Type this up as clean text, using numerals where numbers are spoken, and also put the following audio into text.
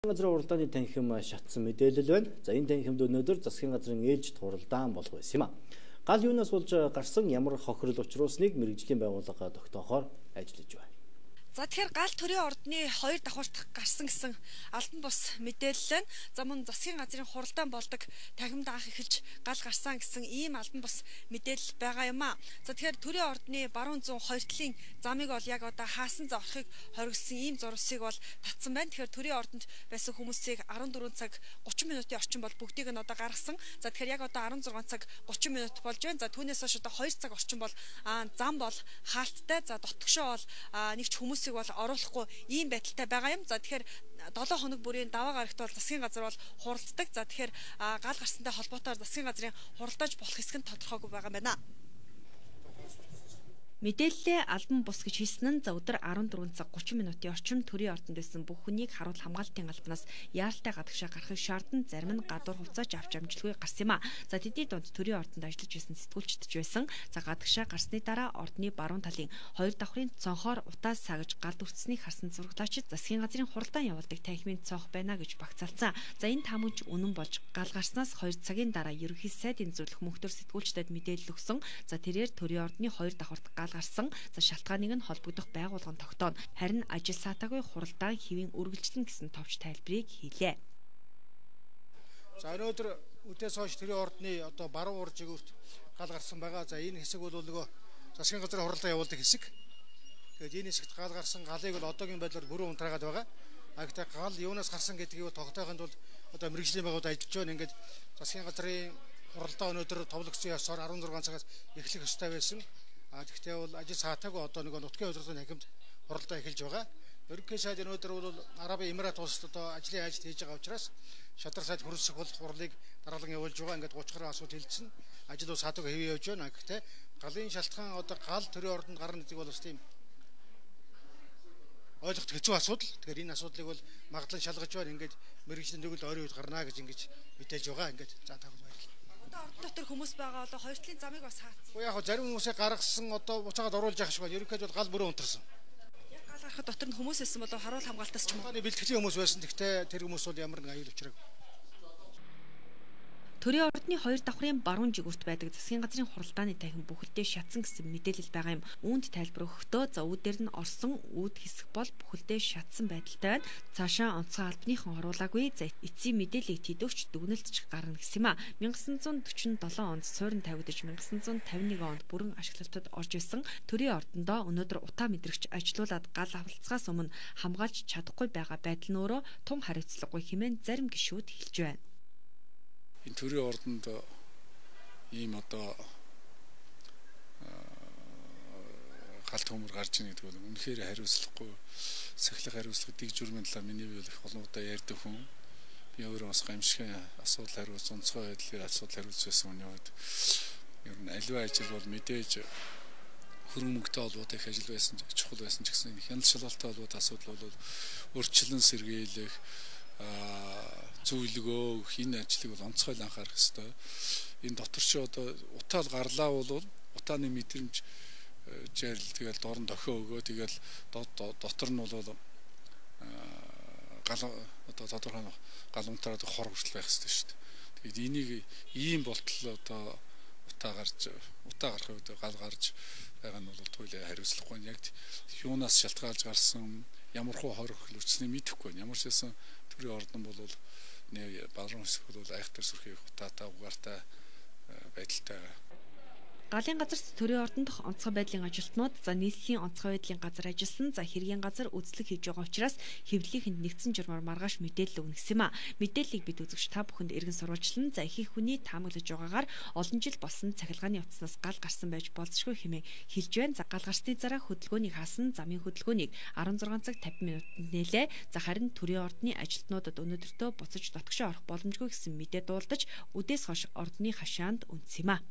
газрын хуралдааны танхим шатсан мэдээлэл байна. За энэ танхимд өнөөдөр засгийн газрын ээлжид хуралдаан болох байсан юм а. Гал юунаас болж гарсан ямар хохирол учруулсныг мэргэжлийн байгууллага тогтоохоор ажиллаж байна. За тэгэхээр гал төрийн ордны 2 давхарт гарсан гэсэн албан бус мэдээлэл нь за мөн засгийн газрын хуралдаан болдог тахимд анх эхэлж гал гарсан гэсэн ийм албан бус мэдээлэл байгаа юм а. За тэгэхээр төрийн ордны баруун зүүн хоёр талын замыг бол яг одоо хаасан зорхыг хоригдсан ийм зурсыг бол татсан байна. Тэгэхээр төрийн ордонд байсан хүмүүсийг 14 цаг 30 минутын орчим бол бүгдийг нь одоо гаргасан. За тэгэхээр яг одоо 16 цаг 30 минут болж байна. За түүнээс хойш одоо 2 цаг орчим бол зам бол хаалттай. За дотгошоо бол нэг ч хүмүүс бол оруулахгүй ийм байдалтай байгаа юм. За тэгэхээр 7 хоног бүрийн даваа гарагт бол засгийн газар бол хуралддаг. За тэгэхээр гал гарсантай холбоотойгоор засгийн газрын хуралдааж болох хэсэг нь тодорхойгүй байгаа юм байна. Мэдээлэлээ албан бус гэж хэлсэн нь за өдөр 14 цаг 30 минутын орчим төрийн ордонд байсан бүх хүнийг харуул хамгаалтын албанаас яаралтай гадагшаа гарахыг шаардсан, зарим нь гадуур хувцаач авч амжилтгүй гарсан юм а. За тэдний донд төрийн ордонд ажиллаж байсан сэтгүүлчдж байсан. За гадагшаа гарсны дараа ордны баруун талын 2 давхрын цонхоор утаас сагж галд үрцснийг харсан зурагтаачид засгийн газрын хуралдаан явуулдаг танхимын цонх байна гэж багцаалсан. За энэ таамагч үнэн болж гал гарснаас 2 цагийн дараа ерөнхий сайдын зөвлөх мөнхтөр сэтгүүлчдэд мэдээлэл өгсөн. За тэрээр төрийн ордны 2 давхарт гарсан. За шалтгааныг нь холбогдох байгууллагын тогтооно. Харин ажил саатаагүй хуралдаан хэвийн үргэлжлэн гэсэн товч тайлбарыг хийлээ. За өнөөдөр үдээс хойш төрийн ордны одоо баруун урд жигүүрт гал гарсан байгаа. За энэ хэсэг бол нөгөө засгийн газрын хуралдаан явуулдаг хэсэг. Тэгээд энэ хэсэгт гал гарсан галыг бол одоогийн байдлаар бүрэн унтраагаад байгаа. Гэхдээ гал юунаас гарсан гэдгийг тогтоохын тулд одоо мэргэжлийн байгууллагууд ажиллаж байна. Ингээд засгийн газрын хуралдаан өнөөдөр товлогдсон ёсоор 16 цагаас эхлэх ёстой байсан. Гэхдээ бол ажил саатаагүй одоо нэг нутгийн удирдлагын хакимд хуралдаан эхэлж байгаа. Ерөнхий сайд өнөөдөр бол Арабын Эмират улсад одоо ажлын ажилд хийж байгаа учраас шадар сайд хөрөлсөх бол хурлыг дараалан явуулж байгаа. Ингээд 30 гаруй асуудал хэлсэн. Ажил бол саатаагүй хэвээ явж байна. Гэхдээ галын шалтгаан одоо гал төрийн ордонд гарна гэдэг бол бас тийм ойлгох хэцүү асуудал. Тэгэхээр энэ асуудлыг бол магадлан шалгаж байна. Ингээд мэргэжлийн төгөл ойрын үед гарна гэж ингэж мэдээлж байгаа. Ингээд за таагүй баярлалаа. Ордон дотор хүмүүс байгаа одоо хоёр талын замыг бас хаацсан. Яг зарим хүмүүсээ гаргасан одоо буцаагаад оруулж явах шиг байна. Ерөнхийд бол гал бүрэн унтарсан. Яг гал гарахад дотор нь хүмүүс байсан болоо харуул хамгаалтаас ч юм уу. Оны бэлтгэлийн хүмүүс байсан. Гэхдээ тэр хүмүүс бол ямар нэг аюул учраагүй. Төрийн ордны 2 давхрын баруун жигүүрт байдаг засгийн газрын хуралдааны танхим бүхэлдээ шатсан гэсэн мэдээлэл байгаа юм. Үүнд тайлбар өгөхдөө за үүдээр нь орсон үүд хэсэг бол бүхэлдээ шатсан байдалтай байна. Цаашаа онцгой албаныхан оруулаагүй. За эцсийн мэдээллийг тэдвэрч дүгнэлтж гарна гэсэн юм а. 1947 онд суурин тавигдаж 1951 онд бүрэн ашиглалтад орж исэн төрийн ордондоо өнөөдөр утаа мэдрэгч ажилуулад гал авалцгаас өмнө хамгаалж чадахгүй байгаа байдал нь өөрөө тун хариуцлагагүй хэмээн зарим гишүүд хэлж байна. Энэ төрийн ордонд ийм одоо галт хөмөр гарч ийн гэдэг бол үнэхээр хариуцлагагүй сахилах хариуцлага дэг журмын талаар миний бие их олон удаа ярьдаг хүн. Би өөрөө бас гамшигын асуудал хариуц онцгой байдлаар асуудал хариуц байсан хүний хувьд ер нь аливаа ажил бол мэдээж хөрөнгөмөгтэй холбоотой их ажил байсан чухал байсан ч гэсэн хяналт шалгалттай холбоотой асуудал бол өөрчлөлт сэргийлэх зөвлөгөө энэ ажлыг бол онцгой анхаарах хэрэгтэй. Энэ дотор чи одоо утаал гарлаа бол утааны мэдрэмж жаал тэгэл дорн дохио өгөө тэгэл дотор нь бол гал одоо тодорхой гал унтраад хор хүртэл байх хэрэгтэй шүү дээ. Тэгээд энийг ийм болтол одоо утаа гарах үед гал гарч байгаа нь бол туйлын хариуцлагагүй яг юунаас шалтгаалж гарсан ямар хуу хорих хүлцнийг мэдэхгүй байна. Ямар ч байсан төрийн ордон бол нэг баруун хэсэг бол айхтар сүрхий утаатай угаартай байдалтай. Галын газарт төрийн ордон дох онцгой байдлын ажилтнууд за нийслэлийн онцгой байдлын газар ажилласан за хэргийн газар үзлэг хийж байгаа учраас хэвлэлийнхэнд нэгдсэн журмаар маргааш мэдээлэл өгнө гэсэн юм а. Мэдээллийг бид үзэгч та бүхэнд эргэн сурвалжлан за их хүний таамаглаж байгаагаар олон жил болсон цахилгааны утаснаас гал гарсан байж болзошгүй хэмээн хэлж байна. За гал гарсны дараа хөдөлгөөнийг хаасан замын хөдөлгөөнийг 16 цаг 50 минутанд нээлээ. За харин төрийн ордны ажилтнуудад өнөөдөртөө буцаж дотгошоо орох боломжгүй гэсэн мэдээ дуулдаж үдээс хойш ордны хашаанд үндэс юм а.